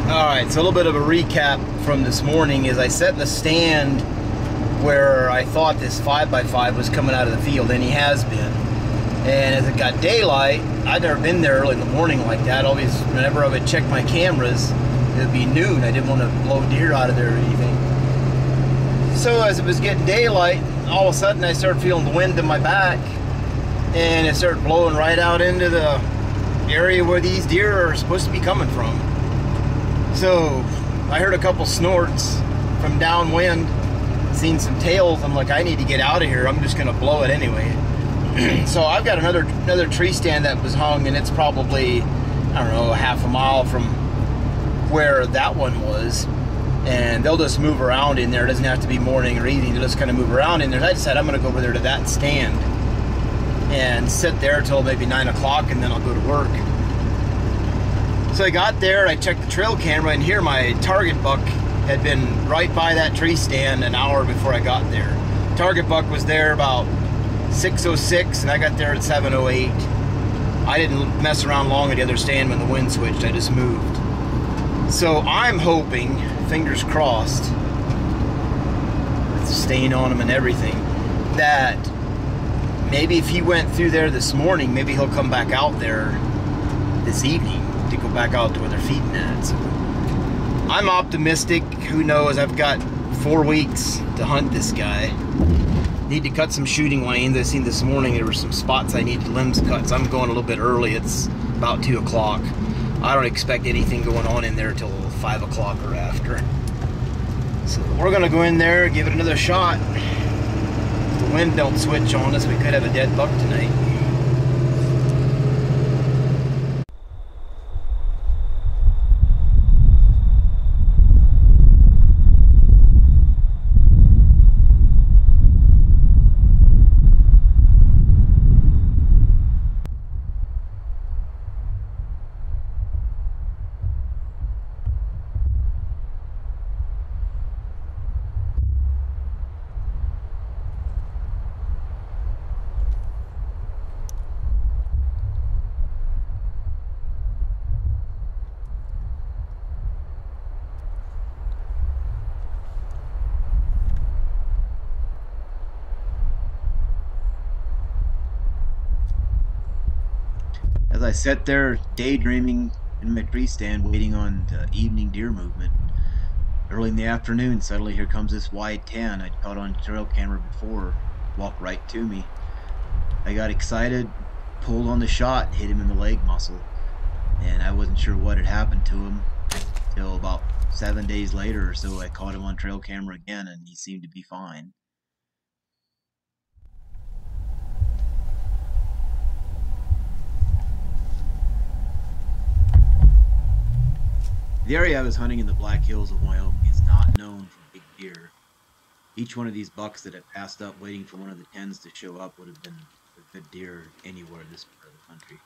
Alright, so a little bit of a recap from this morning is I set in the stand where I thought this 5x5 was coming out of the field, and he has been. And as it got daylight, I'd never been there early in the morning like that. Always, whenever I would check my cameras, it would be noon. I didn't want to blow deer out of there or anything. So as it was getting daylight, all of a sudden I started feeling the wind in my back, and it started blowing right out into the area where these deer are supposed to be coming from. So I heard a couple snorts from downwind, seen some tails. I'm like, I need to get out of here. I'm just gonna blow it anyway. So I've got another tree stand that was hung, and it's probably, I don't know, half a mile from where that one was. And they'll just move around in there. It doesn't have to be morning or evening. They'll just kind of move around in there. I decided I'm gonna go over there to that stand and sit there till maybe 9 o'clock, and then I'll go to work. So I got there, I checked the trail camera, and here my target buck had been right by that tree stand an hour before I got there. Target buck was there about 6:06, and I got there at 7:08. I didn't mess around long at the other stand when the wind switched, I just moved. So I'm hoping, fingers crossed, with the stain on him and everything, that maybe if he went through there this morning, maybe he'll come back out there this evening to go back out to where they're feeding at. So I'm optimistic. Who knows? I've got 4 weeks to hunt this guy. Need to cut some shooting lanes. I seen this morning there were some spots I needed limbs cut, so I'm going a little bit early. It's about 2 o'clock. I don't expect anything going on in there till 5 o'clock or after. So we're gonna go in there, give it another shot. If the wind don't switch on us, we could have a dead buck tonight. As I sat there daydreaming in my tree stand waiting on the evening deer movement, early in the afternoon, suddenly here comes this wide tan I'd caught on trail camera before, walked right to me. I got excited, pulled on the shot, hit him in the leg muscle, and I wasn't sure what had happened to him till about 7 days later or so. I caught him on trail camera again, and he seemed to be fine. The area I was hunting in the Black Hills of Wyoming is not known for big deer. Each one of these bucks that had passed up waiting for one of the tens to show up would have been a good deer anywhere in this part of the country.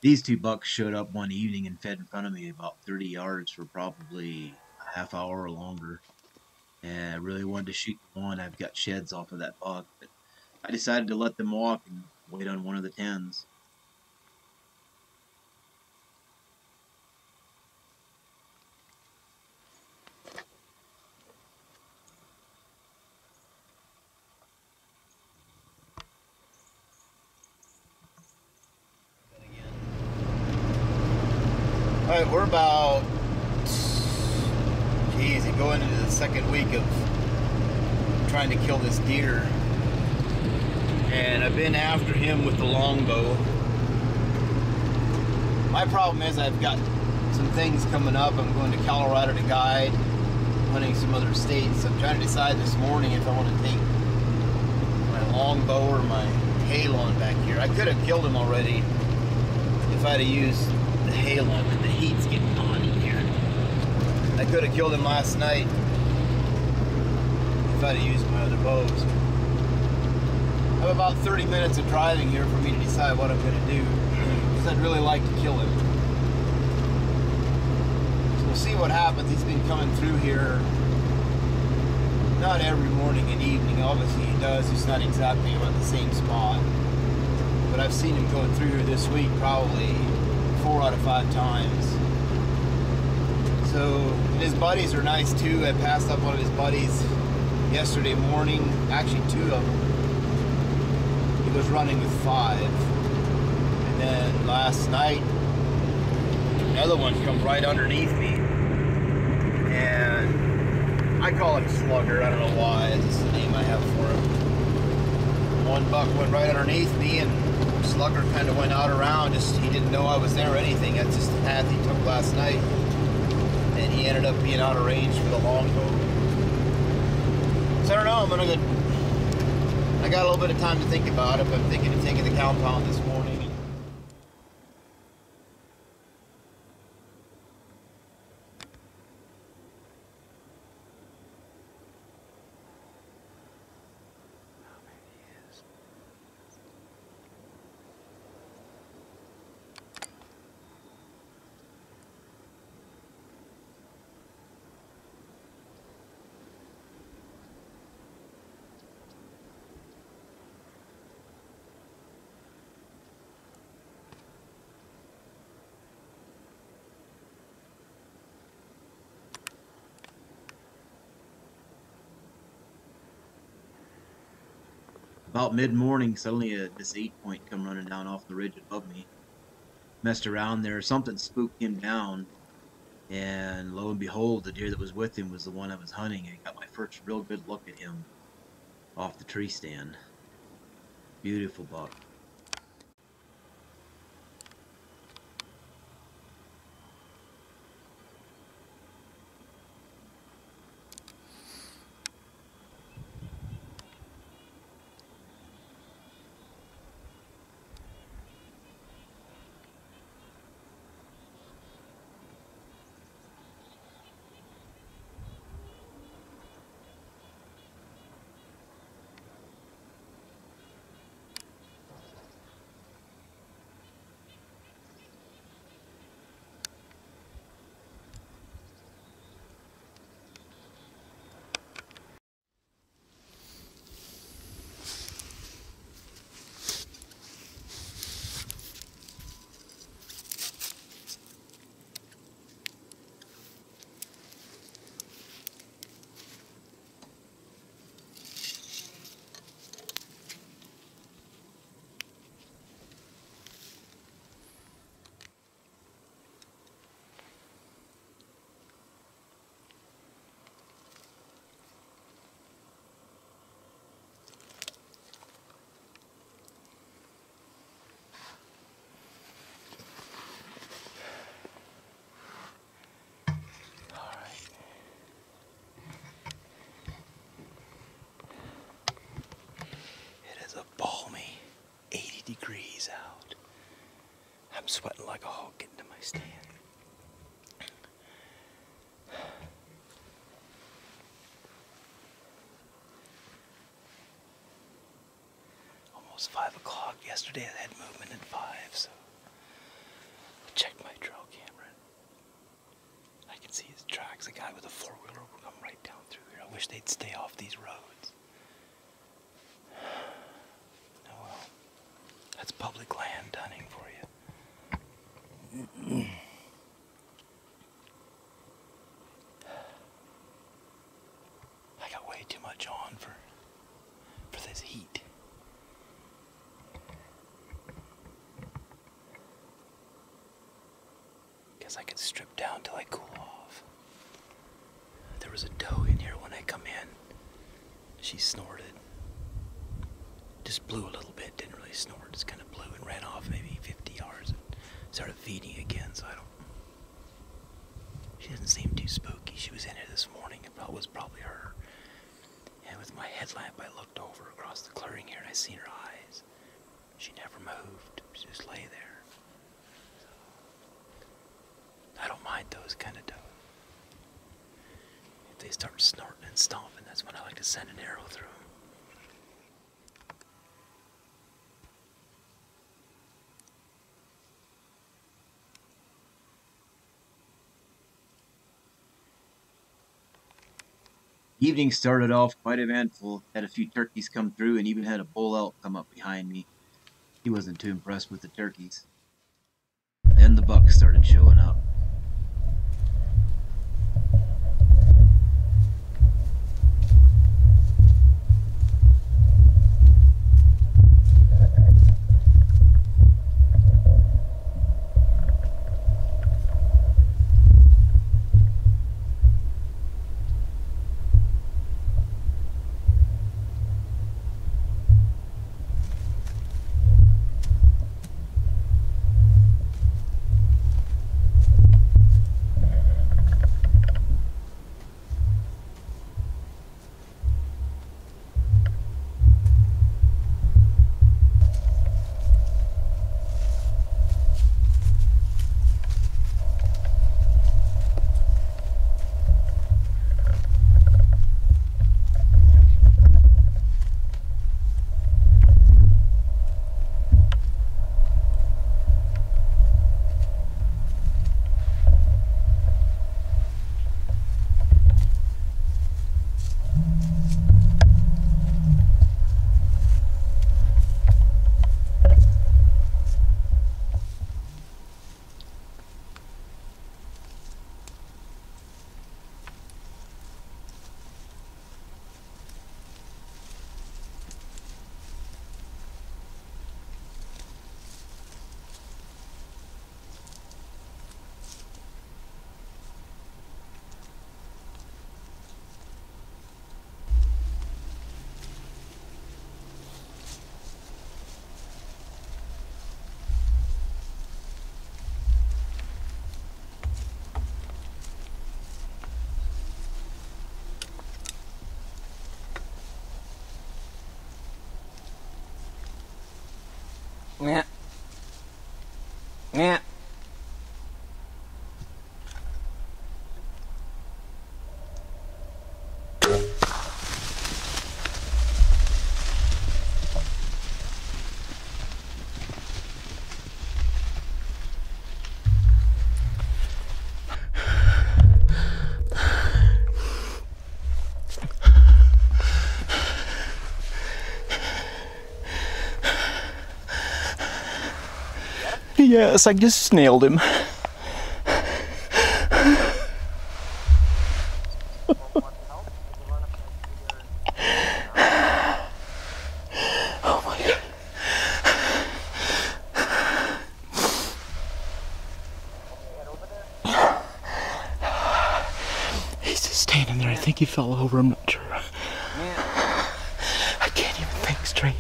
These two bucks showed up one evening and fed in front of me about 30 yards for probably a half hour or longer. And I really wanted to shoot one. I've got sheds off of that buck, but I decided to let them walk and wait on one of the tens. Alright, we're about, going into the second week of trying to kill this deer. And I've been after him with the longbow. My problem is I've got some things coming up. I'm going to Colorado to guide, hunting some other states. I'm trying to decide this morning if I want to take my longbow or my Halon back here. I could have killed him already if I'd have used the Halon, but the heat's getting on in here. I could have killed him last night if I'd have used my other bows. I have about 30 minutes of driving here for me to decide what I'm going to do, because I'd really like to kill him. So we'll we'll see what happens. He's been coming through here, not every morning and evening. Obviously he does, it's not exactly about the same spot. But I've seen him going through here this week probably 4 out of 5 times. So, and his buddies are nice too. I passed up one of his buddies yesterday morning, actually 2 of them. He was running with 5. And then last night, another one come right underneath me. And I call him Slugger, I don't know why, it's just the name I have for him. One buck went right underneath me, and Slugger kind of went out around, just he didn't know I was there or anything. That's just the path he took last night. And he ended up being out of range for the longbow. So I don't know, I'm gonna go. I got a little bit of time to think about it, but I'm thinking of taking the compound this morning. About mid-morning, suddenly this 8-point come running down off the ridge above me. Messed around there, something spooked him down, and lo and behold, the deer that was with him was the one I was hunting. I got my first real good look at him off the tree stand. Beautiful buck. Balmy 80 degrees out. I'm sweating like a hog getting to my stand. Almost 5 o'clock. Yesterday I had movement at 5, so I checked my trail camera. I can see his tracks. A guy with a 4-wheeler will come right down through here. I wish they'd stay off these roads. That's public land hunting for you. I got way too much on for this heat. Guess I could strip down till I cool off. There was a doe in here when I come in. She snorted. Just blew a little bit, didn't really snort, just kind of blew and ran off maybe 50 yards and started feeding again, so she doesn't seem too spooky. She was in here this morning, it was probably her. And with my headlamp, I looked over across the clearing here and I seen her eyes. She never moved, she just lay there. So, I don't mind those kind of does. If they start snorting and stomping, that's when I like to send an arrow through them. Evening started off quite eventful. Had a few turkeys come through and even had a bull elk come up behind me. He wasn't too impressed with the turkeys. Then the bucks started showing up. Yeah. Yeah. Yes, I just nailed him. Oh my God. He's just standing there. I think he fell over. I'm not sure. I can't even think straight.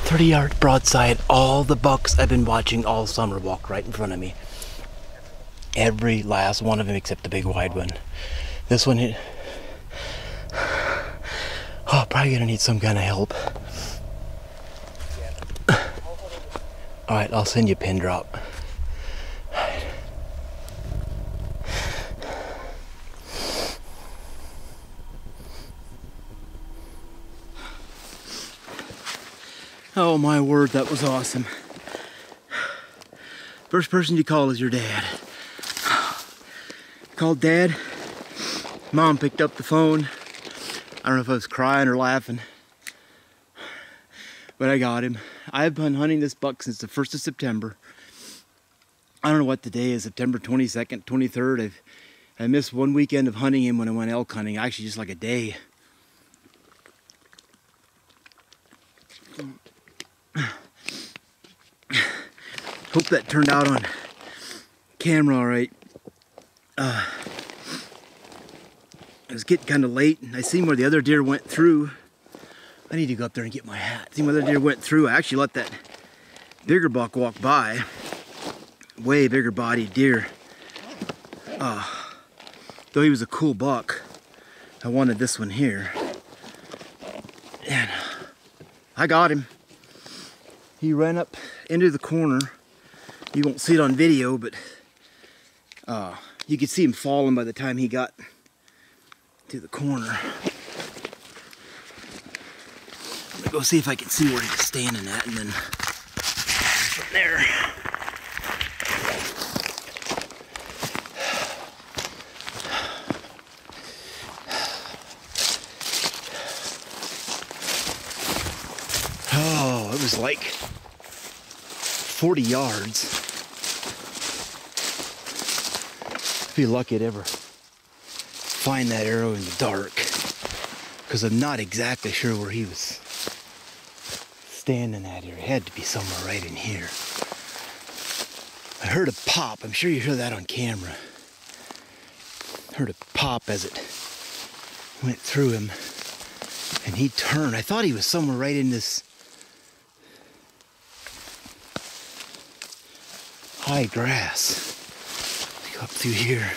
30-yard broadside. All the bucks I've been watching all summer walk right in front of me. Every last one of them except the big wide one. This one hit. Oh, probably gonna need some kind of help. Alright, I'll send you a pin drop. Oh my word, that was awesome. First person you call is your dad. Called Dad. Mom picked up the phone. I don't know if I was crying or laughing, but I got him. I've been hunting this buck since the 1st of September. I don't know what the day is, September 22nd, 23rd. I missed one weekend of hunting him when I went elk hunting, actually just like a day. Hope that turned out on camera all right. It was getting kind of late, and I seen where the other deer went through. I need to go up there and get my hat. See where the other deer went through. I actually let that bigger buck walk by. Way bigger bodied deer. Though he was a cool buck, I wanted this one here. And I got him. He ran up into the corner. You won't see it on video, but you could see him falling by the time he got to the corner. I'm gonna go see if I can see where he's standing at, and then from there. like 40 yards. I'd be lucky to ever find that arrow in the dark, because I'm not exactly sure where he was standing at here. It had to be somewhere right in here. I heard a pop. I'm sure you heard that on camera. Heard a pop as it went through him, and he turned. I thought he was somewhere right in this high grass. Go up through here.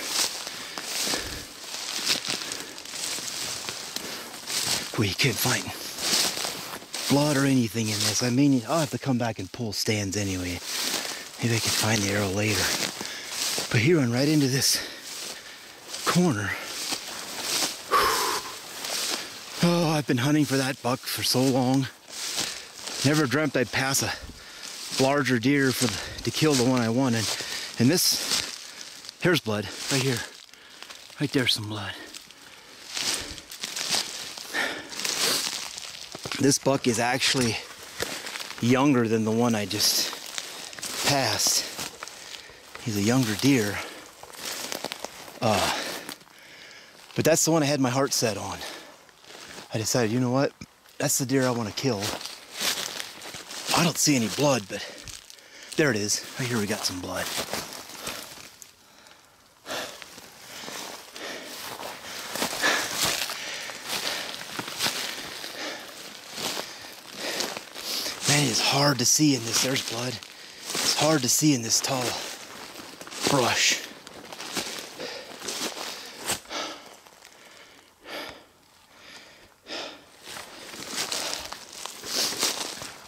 Boy, you can't find blood or anything in this. I mean, I'll have to come back and pull stands anyway. Maybe I can find the arrow later. But he ran right into this corner. Oh, I've been hunting for that buck for so long. Never dreamt I'd pass a larger deer to kill the one I wanted. And this, here's blood, right here. Right there's some blood. This buck is actually younger than the one I just passed. He's a younger deer. But that's the one I had my heart set on. I decided, you know what? That's the deer I want to kill. I don't see any blood, but there it is. Right here we got some blood. Man, it's hard to see in this. There's blood. It's hard to see in this tall brush.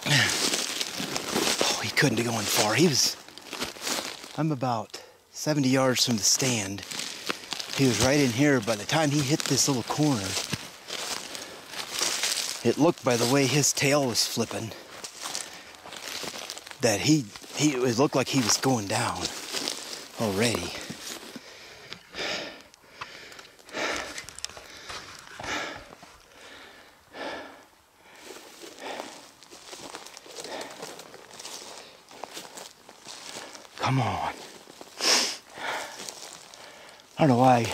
Oh, he couldn't have gone far. I'm about 70 yards from the stand. He was right in here. By the time he hit this little corner, it looked by the way his tail was flipping that it looked like he was going down already. Come on. I don't know why I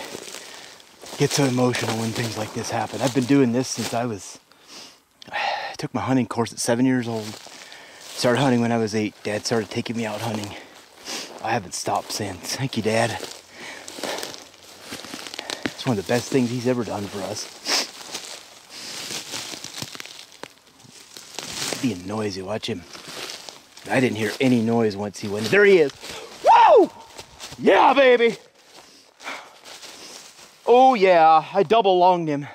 get so emotional when things like this happen. I've been doing this since I took my hunting course at 7 years old. Started hunting when I was 8. Dad started taking me out hunting. I haven't stopped since. Thank you, Dad. It's one of the best things he's ever done for us. Being noisy, watch him. I didn't hear any noise once he went. There he is. Whoa! Yeah, baby. Oh yeah, I double lunged him.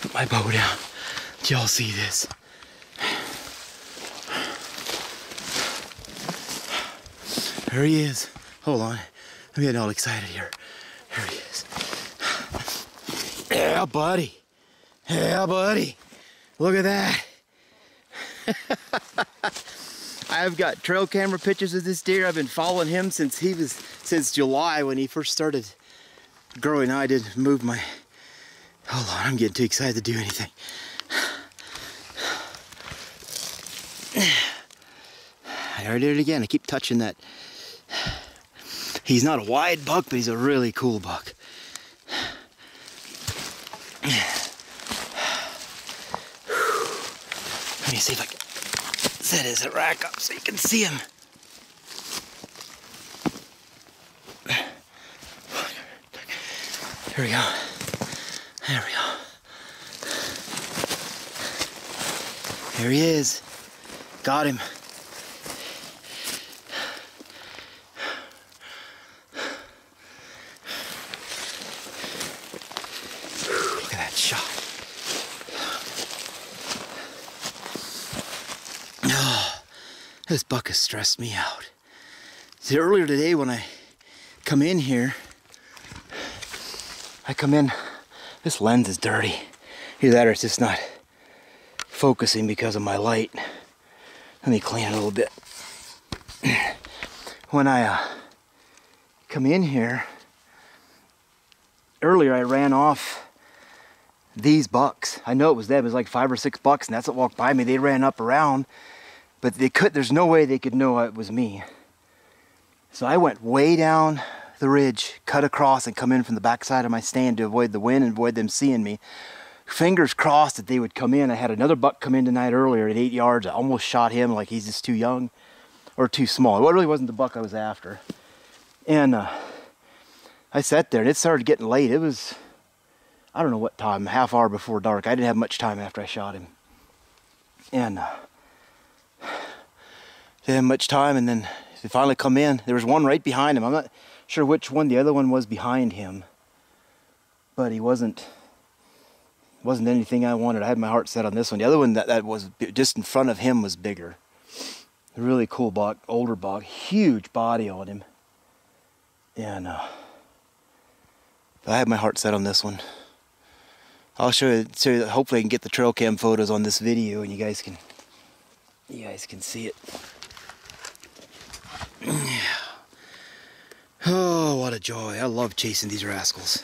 Put my bow down. Did y'all see this? There he is. Hold on. I'm getting all excited here. There he is. Yeah, buddy. Yeah, buddy. Look at that. I've got trail camera pictures of this deer. I've been following him since July when he first started growing. I didn't move my... Hold on, I'm getting too excited to do anything. I already did it again. I keep touching that. He's not a wide buck, but he's a really cool buck. Let me see if I can set his rack up so you can see him. Here we go. There we go. There he is. Got him. Look at that shot. Oh, this buck has stressed me out. See, earlier today when I come in here, this lens is dirty. Either that or it's just not focusing because of my light. Let me clean it a little bit. When I come in here, earlier I ran off these bucks. I know it was them. It was like 5 or 6 bucks, and that's what walked by me. They ran up around, but there's no way they could know it was me. So I went way down the ridge, cut across, and come in from the backside of my stand to avoid the wind and avoid them seeing me. Fingers crossed that they would come in. I had another buck come in tonight earlier at 8 yards. I almost shot him, like he's just too young or too small. It really wasn't the buck I was after. And I sat there, and it started getting late. It was, I don't know what time, half hour before dark. I didn't have much time after I shot him. And didn't have much time, and then they finally come in. There was one right behind him. I'm not sure which one the other one was behind him, but he wasn't anything I wanted. I had my heart set on this one. The other one that was just in front of him was bigger. A really cool buck, older buck, huge body on him. And I had my heart set on this one. I'll show you. Hopefully I can get the trail cam photos on this video, and you guys can see it. Oh, what a joy. I love chasing these rascals.